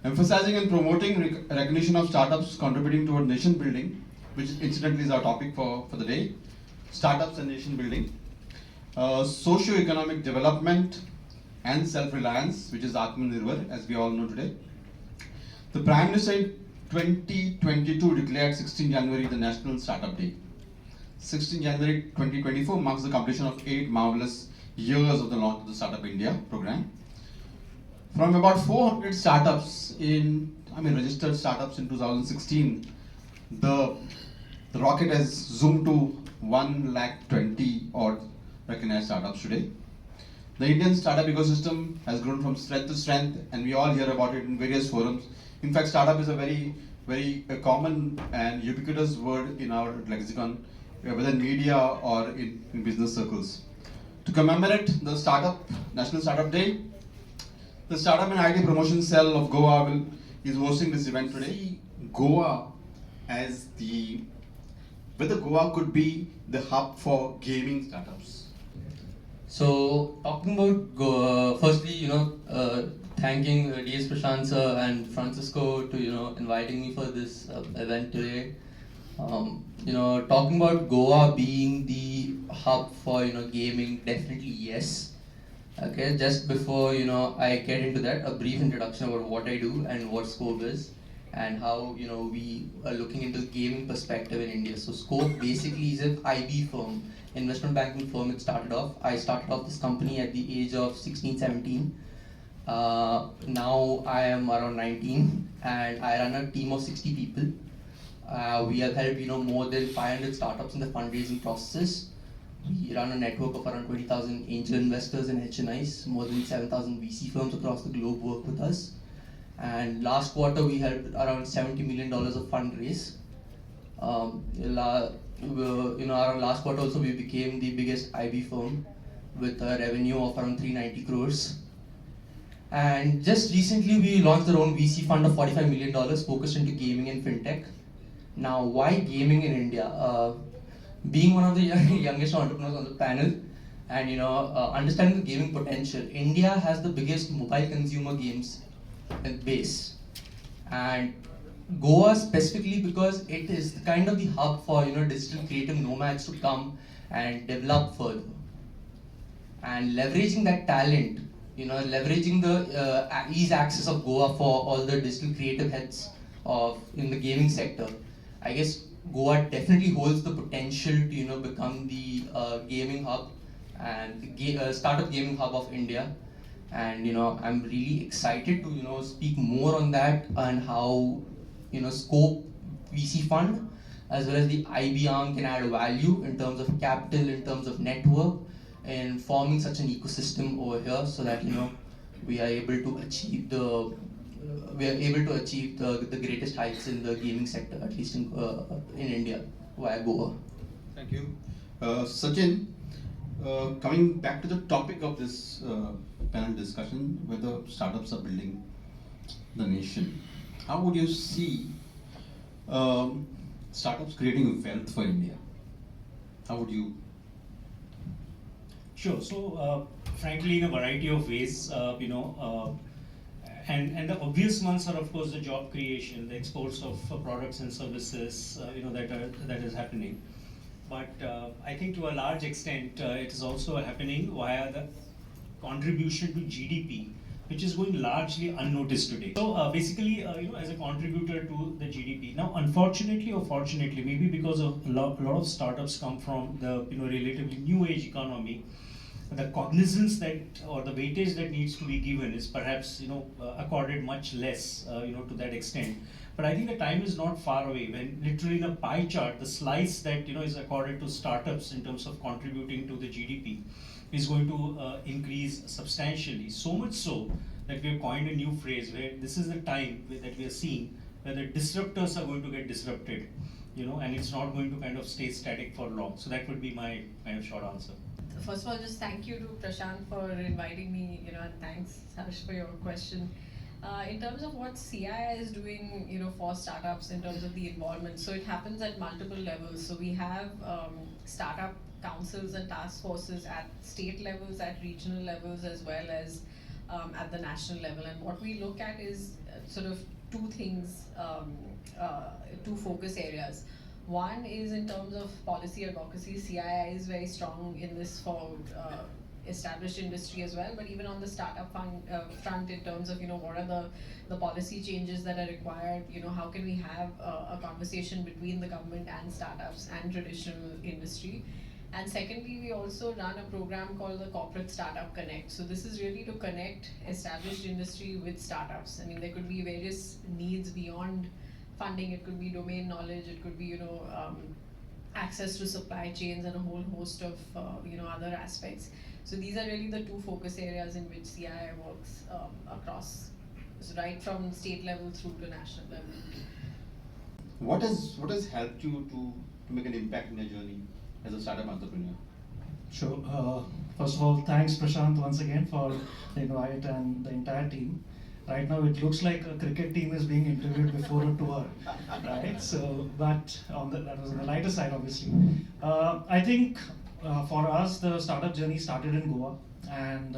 emphasizing and promoting recognition of startups contributing toward nation building, which incidentally is our topic for the day, startups and nation building, socio-economic development and self-reliance, which is Atmanirbhar, as we all know today. The Prime Minister in 2022 declared 16 January the National Startup Day. 16 January 2024 marks the completion of 8 marvelous years of the launch of the Startup India program. From about 400 startups registered startups in 2016, the rocket has zoomed to 120 odd recognized startups today. The Indian startup ecosystem has grown from strength to strength, and we all hear about it in various forums. In fact, startup is a very common and ubiquitous word in our lexicon, whether in media or in business circles. To commemorate the National Startup Day, the Startup and IT Promotion Cell of Goa is hosting this event today. Goa as whether Goa could be the hub for gaming startups. So talking about Goa, firstly, thanking DS Prashant sir and Francisco to inviting me for this event today. Talking about Goa being the hub for gaming, definitely yes. Okay, just before I get into that, a brief introduction about what I do and what Scope is, and how we are looking into the gaming perspective in India. So Scope basically is an IB firm, investment banking firm. I started off this company at the age of 16, 17. Now I am around 19, and I run a team of 60 people. We have helped more than 500 startups in the fundraising processes. We run a network of around 20,000 angel investors and HNIs. More than 7,000 VC firms across the globe work with us. And last quarter we helped around $70 million of fundraise. Around last quarter also we became the biggest IB firm with a revenue of around 390 crores. And just recently we launched our own VC fund of $45 million focused into gaming and fintech. Now, why gaming in India? Being one of the youngest entrepreneurs on the panel, and understanding the gaming potential, India has the biggest mobile consumer games base, and Goa specifically because it is kind of the hub for digital creative nomads to come and develop further, and leveraging that talent, leveraging the ease access of Goa for all the digital creative heads in the gaming sector. I guess Goa definitely holds the potential to become the gaming hub and the startup gaming hub of India, and I'm really excited to speak more on that and how Scope VC fund as well as the IB arm can add value in terms of capital, in terms of network, and forming such an ecosystem over here so that we are able to achieve the greatest heights in the gaming sector, at least in India, via Goa. Thank you. Sachin, coming back to the topic of this panel discussion, whether startups are building the nation, how would you see startups creating wealth for India? How would you? Sure. So, frankly, in a variety of ways, and the obvious ones are, of course, the job creation, the exports of products and services, that is happening. But I think to a large extent, it is also happening via the contribution to GDP, which is going largely unnoticed today. So basically, as a contributor to the GDP. Now, unfortunately or fortunately, maybe because of a lot of startups come from the relatively new age economy, the cognizance that or the weightage that needs to be given is perhaps accorded much less to that extent. But I think the time is not far away when literally the pie chart, the slice that is accorded to startups in terms of contributing to the GDP is going to increase substantially. So much so that we have coined a new phrase where this is the time that we are seeing where the disruptors are going to get disrupted, and it's not going to kind of stay static for long. So that would be my kind of short answer. First of all, just thank you to Prashant for inviting me, and thanks, Harsh, for your question. In terms of what CII is doing, for startups in terms of the involvement, so it happens at multiple levels. So we have startup councils and task forces at state levels, at regional levels, as well as at the national level. And what we look at is sort of two things, two focus areas. One is in terms of policy advocacy. CII is very strong in this for established industry as well, but even on the startup front in terms of, what are the policy changes that are required, how can we have a conversation between the government and startups and traditional industry. And secondly, we also run a program called the Corporate Startup Connect. So this is really to connect established industry with startups. I mean, there could be various needs beyond funding. It could be domain knowledge. It could be, access to supply chains and a whole host of, other aspects. So these are really the two focus areas in which CII works across, so right from state level through to national level. What has helped you to make an impact in your journey as a startup entrepreneur? Sure. First of all, thanks Prashant once again for the invite and the entire team. Right now it looks like a cricket team is being interviewed before a tour, right? So, but that was on the lighter side, obviously. I think for us, the startup journey started in Goa, and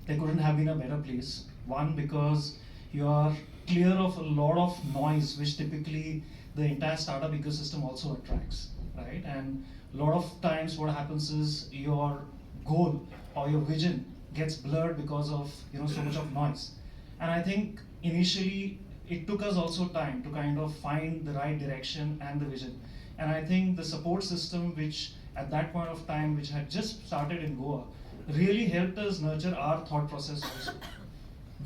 there couldn't have been a better place. One, because you are clear of a lot of noise, which typically the entire startup ecosystem also attracts, right? And a lot of times what happens is your goal or your vision gets blurred because of so much of noise. And I think initially it took us also time to kind of find the right direction and the vision. And I think the support system, which at that point of time, which had just started in Goa, really helped us nurture our thought process also.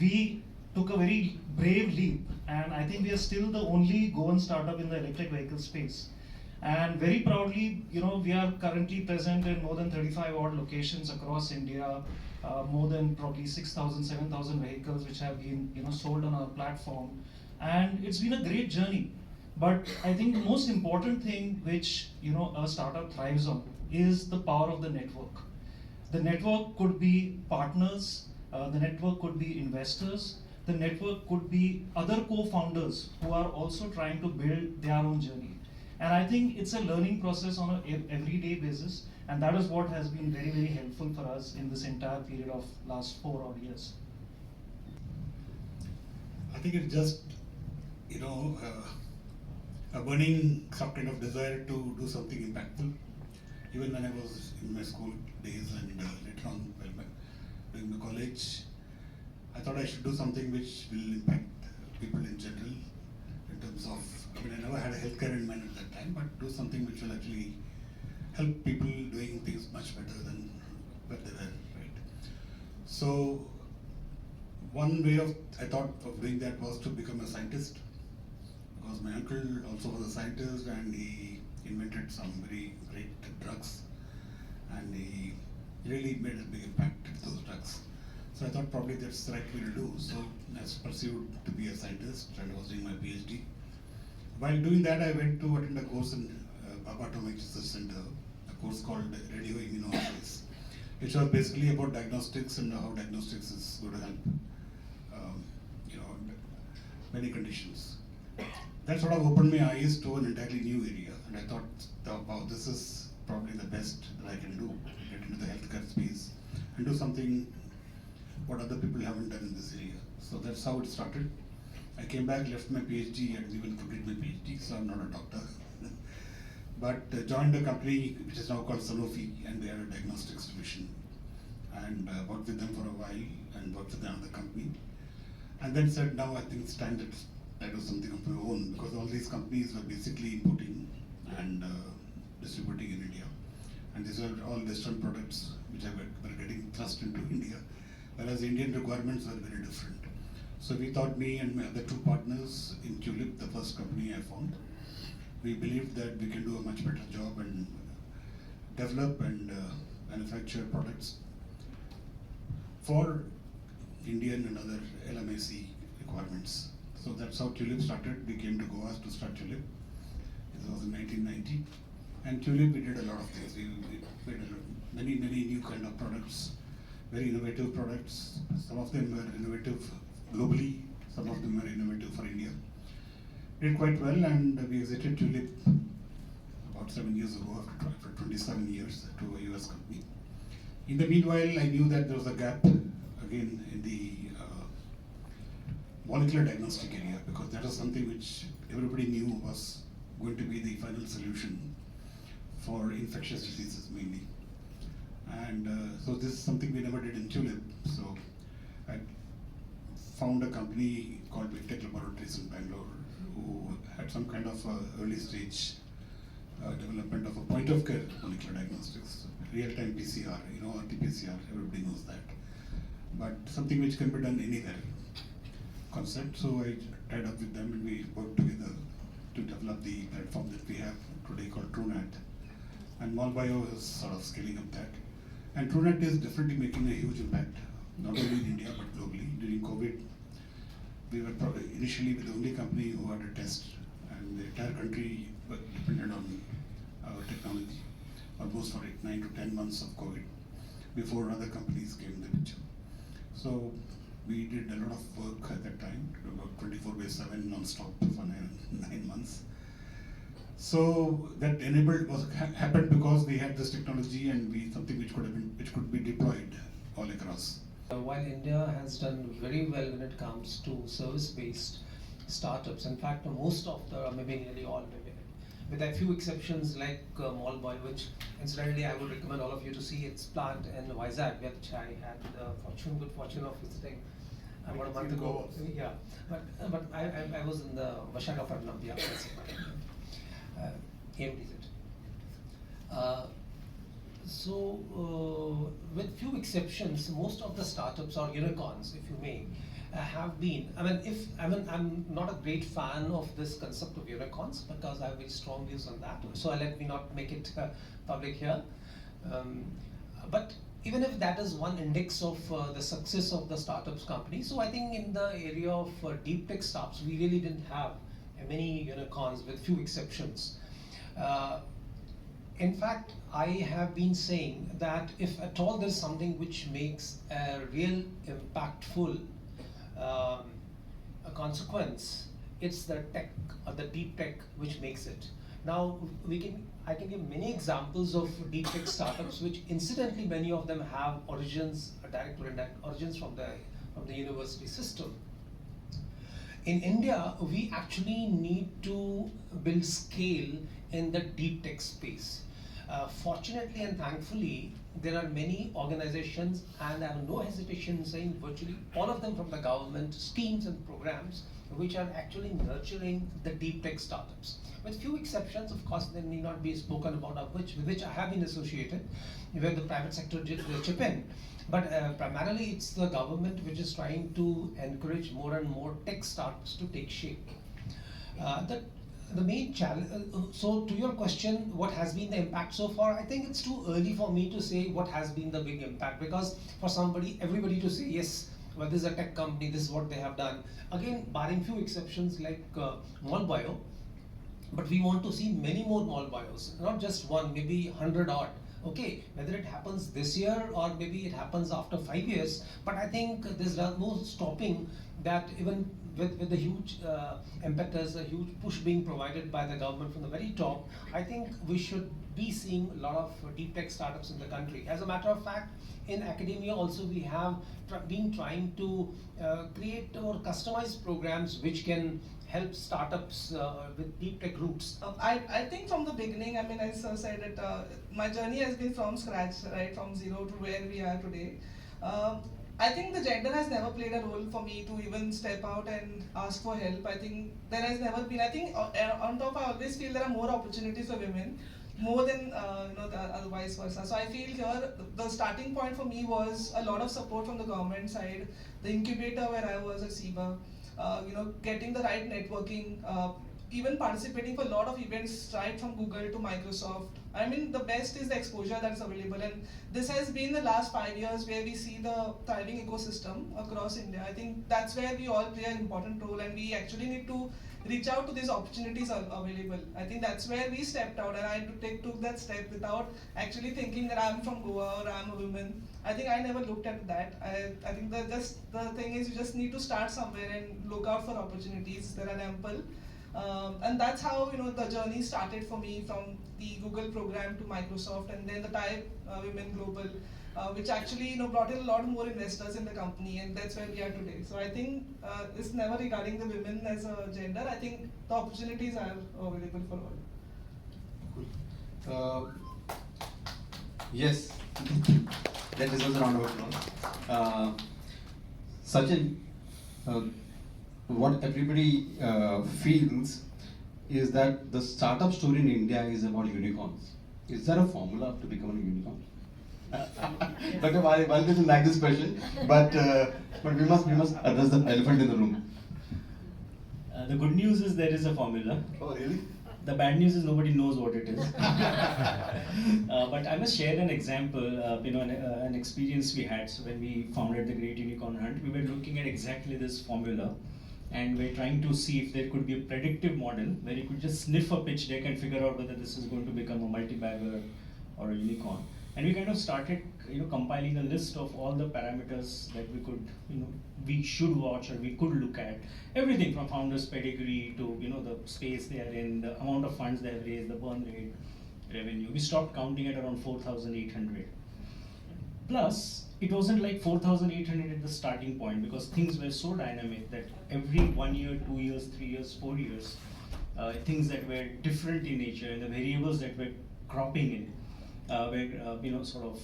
We took a very brave leap, and I think we are still the only Goan startup in the electric vehicle space. And very proudly, we are currently present in more than 35 odd locations across India, more than probably 6,000, 7,000 vehicles which have been sold on our platform. And it's been a great journey. But I think the most important thing which a startup thrives on is the power of the network. The network could be partners, the network could be investors, the network could be other co-founders who are also trying to build their own journey. And I think it's a learning process on an everyday basis, and that is what has been very, very helpful for us in this entire period of last 4 odd years. I think it's just, a burning some kind of desire to do something impactful. Even when I was in my school days and later on during my college, I thought I should do something which will impact people in general in terms of, I never had a healthcare in mind at that time, but do something which will actually help people doing things much better than where they were, right? So one way I thought of doing that was to become a scientist, because my uncle also was a scientist and he invented some very great drugs, and he really made a big impact with those drugs. So I thought probably that's the right way to do. So I pursued to be a scientist and I was doing my PhD. While doing that, I went to attend a course in Baba Atomic Research Center, a course called Radio Immunoassays, which was basically about diagnostics and how diagnostics is going to help, many conditions. That sort of opened my eyes to an entirely new area, and I thought, wow, this is probably the best that I can do, get into the healthcare space and do something what other people haven't done in this area. So that's how it started. I came back, left my PhD, and even completed my PhD, so I'm not a doctor. But joined a company which is now called Sanofi, and they are a diagnostics division. And worked with them for a while, and worked with another company. And then said, now I think it's time that I do something of my own, because all these companies were basically importing and distributing in India. And these are all Western products which were getting thrust into India, whereas Indian requirements were very different. So we thought, me and my other two partners in Tulip, the first company I found, we believed that we can do a much better job and develop and manufacture products for Indian and other LMIC requirements. So that's how Tulip started. We came to Goa to start Tulip. This was in 1990. And Tulip, we did a lot of things. We made many new kind of products, very innovative products. Some of them were innovative globally, some of them were innovative for India. Did quite well, and we exited Tulip about 7 years ago, after 27 years, to a US company. In the meanwhile, I knew that there was a gap again in the molecular diagnostic area, because that was something which everybody knew was going to be the final solution for infectious diseases mainly. And so this is something we never did in Tulip. So I found a company called Tech Laboratories in Bangalore who had some kind of early stage development of a point of care molecular diagnostics, real-time PCR, RT-PCR, everybody knows that. But something which can be done anywhere concept. So I tied up with them and we worked together to develop the platform that we have today called TrueNat. And Molbio is sort of scaling up that. And TrueNat is definitely making a huge impact, not only in India but globally. During COVID, we were initially the only company who had a test, and the entire country depended on our technology, almost for 9 to 10 months of COVID, before other companies came in the picture. So we did a lot of work at that time, about 24/7 non-stop for nine months. So that happened because we had this technology and something which could be deployed all across. While India has done very well when it comes to service-based startups, in fact, most of maybe nearly all, with a few exceptions like Molbio, which incidentally I would recommend all of you to see its plant in Vizag, which I had the good fortune of visiting about a month ago. Yeah, but I was in the Visakhapatnam, yeah, AMTZ. So, with few exceptions, most of the startups or unicorns, if you may, have been. I'm not a great fan of this concept of unicorns because I have very strong views on that. So let me not make it public here. But even if that is one index of the success of the startups company, so I think in the area of deep tech startups, we really didn't have many unicorns with few exceptions. In fact, I have been saying that if at all there's something which makes a real impactful a consequence, it's the tech or the deep tech which makes it. Now I can give many examples of deep tech startups which incidentally many of them have origins, direct or indirect origins from the university system. In India, we actually need to build scale in the deep tech space. Fortunately and thankfully, there are many organizations, and I have no hesitation in saying virtually all of them from the government, schemes and programs, which are actually nurturing the deep tech startups. With few exceptions, of course, there need not be spoken about, with which I have been associated, where the private sector did chip in. But primarily it's the government which is trying to encourage more and more tech startups to take shape. The main challenge, so to your question, what has been the impact so far? I think it's too early for me to say what has been the big impact, because for everybody to say, yes, well, this is a tech company, this is what they have done. Again, barring few exceptions like Molbio, but we want to see many more Molbios, not just one, maybe 100 odd. Okay, whether it happens this year or maybe it happens after 5 years, but I think there's no stopping that, even with the huge impetus, a huge push being provided by the government from the very top. I think we should be seeing a lot of deep tech startups in the country. As a matter of fact, in academia also we have been trying to create or customize programs which can help startups with deep tech roots. I think from the beginning, as I said it, my journey has been from scratch, right, from zero to where we are today. I think the gender has never played a role for me to even step out and ask for help. I think there has never been. I think on top, I always feel there are more opportunities for women, more than the vice versa. So I feel here the starting point for me was a lot of support from the government side, the incubator where I was at SIBA, getting the right networking, even participating for a lot of events right from Google to Microsoft. The best is the exposure that's available, and this has been the last 5 years where we see the thriving ecosystem across India. I think that's where we all play an important role, and we actually need to reach out to these opportunities available. I think that's where we stepped out, and I took that step without actually thinking that I'm from Goa or I'm a woman. I think I never looked at that. I think the thing is, you just need to start somewhere and look out for opportunities. There are ample. And that's how the journey started for me, from the Google program to Microsoft, and then the Thai Women Global. which actually brought in a lot more investors in the company, and that's where we are today. So I think it's never regarding the women as a gender. I think the opportunities are available for all. Yes, that deserves a round of applause. Sachin, what everybody feels is that the startup story in India is about unicorns. Is there a formula to become a unicorn? Dr. Wali doesn't like this question, but we must address the elephant in the room. The good news is there is a formula. Oh, really? The bad news is nobody knows what it is. But I must share an example, an experience we had. So when we founded the Great Unicorn Hunt, we were looking at exactly this formula, and we're trying to see if there could be a predictive model where you could just sniff a pitch deck and figure out whether this is going to become a multi-bagger or a unicorn. And we kind of started, compiling a list of all the parameters that we could, we should watch or we could look at. Everything from founders' pedigree to, the space they are in, the amount of funds they have raised, the burn rate, revenue. We stopped counting at around 4,800. Plus, it wasn't like 4,800 at the starting point, because things were so dynamic that every 1 year, 2 years, 3 years, 4 years, things that were different in nature and the variables that were cropping in were sort of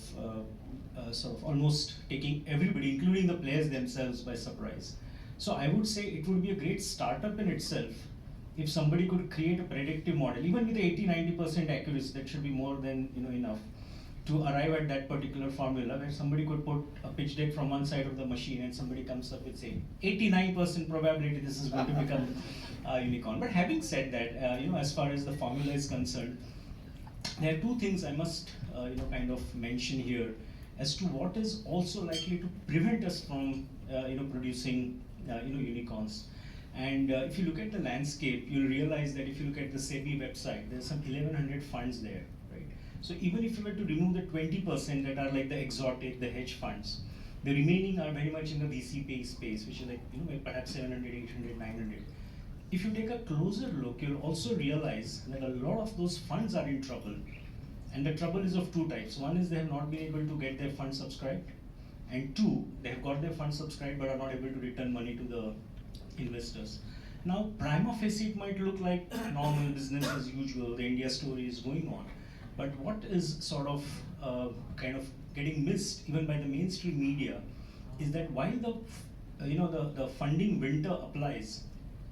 almost taking everybody, including the players themselves, by surprise. So I would say it would be a great startup in itself if somebody could create a predictive model, even with 80-90% accuracy. That should be more than enough to arrive at that particular formula, where somebody could put a pitch deck from one side of the machine and somebody comes up with, say, 89% probability this is going to become a unicorn. But having said that, as far as the formula is concerned, there are two things I must kind of mention here as to what is also likely to prevent us from producing unicorns. And if you look at the landscape, you'll realize that if you look at the SEBI website, there's some 1,100 funds there, right? So even if you were to remove the 20% that are like the exotic, the hedge funds, the remaining are very much in the VC pay space, which is like perhaps 700, 800, 900. If you take a closer look, you'll also realize that a lot of those funds are in trouble. And the trouble is of two types. One is they have not been able to get their funds subscribed. And two, they have got their funds subscribed but are not able to return money to the investors. Now, prima facie, it might look like normal business as usual, the India story is going on. But what is sort of kind of getting missed even by the mainstream media is that while the funding winter applies,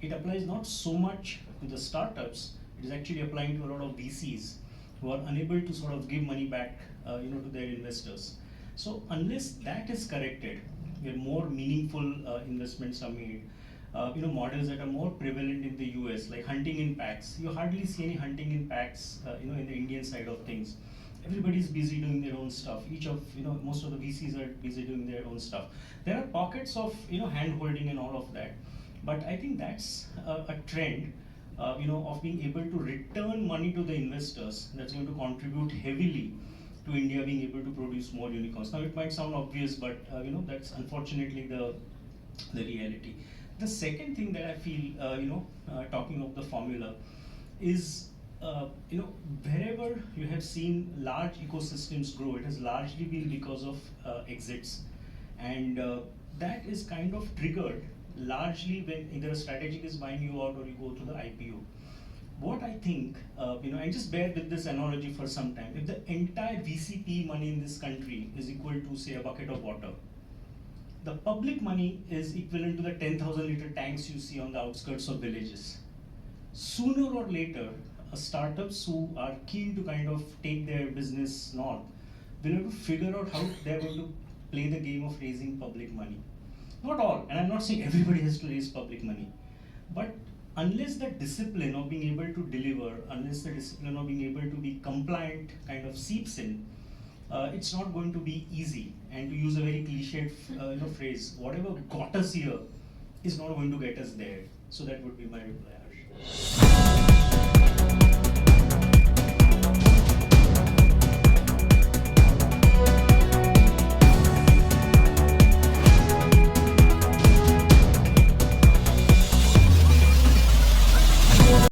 it applies not so much to the startups, it is actually applying to a lot of VCs who are unable to sort of give money back to their investors. So unless that is corrected, where more meaningful investments are made, models that are more prevalent in the US, like hunting in packs. You hardly see any hunting in packs in the Indian side of things. Everybody's busy doing their own stuff. Most of the VCs are busy doing their own stuff. There are pockets of hand holding and all of that. But I think that's a trend, of being able to return money to the investors that's going to contribute heavily to India being able to produce more unicorns. Now, it might sound obvious, but that's unfortunately the reality. The second thing that I feel, talking of the formula, is wherever you have seen large ecosystems grow, it has largely been because of exits, and that is kind of triggered largely when either a strategic is buying you out or you go to the IPO. What I think, and just bear with this analogy for some time, if the entire VCP money in this country is equal to, say, a bucket of water, the public money is equivalent to the 10,000 liter tanks you see on the outskirts of villages. Sooner or later, startups who are keen to kind of take their business north will have to figure out how they're going to play the game of raising public money. Not all, and I'm not saying everybody has to raise public money, but unless the discipline of being able to deliver, unless the discipline of being able to be compliant kind of seeps in, it's not going to be easy. And to use a very cliched phrase, whatever got us here is not going to get us there. So that would be my reply, Harsh.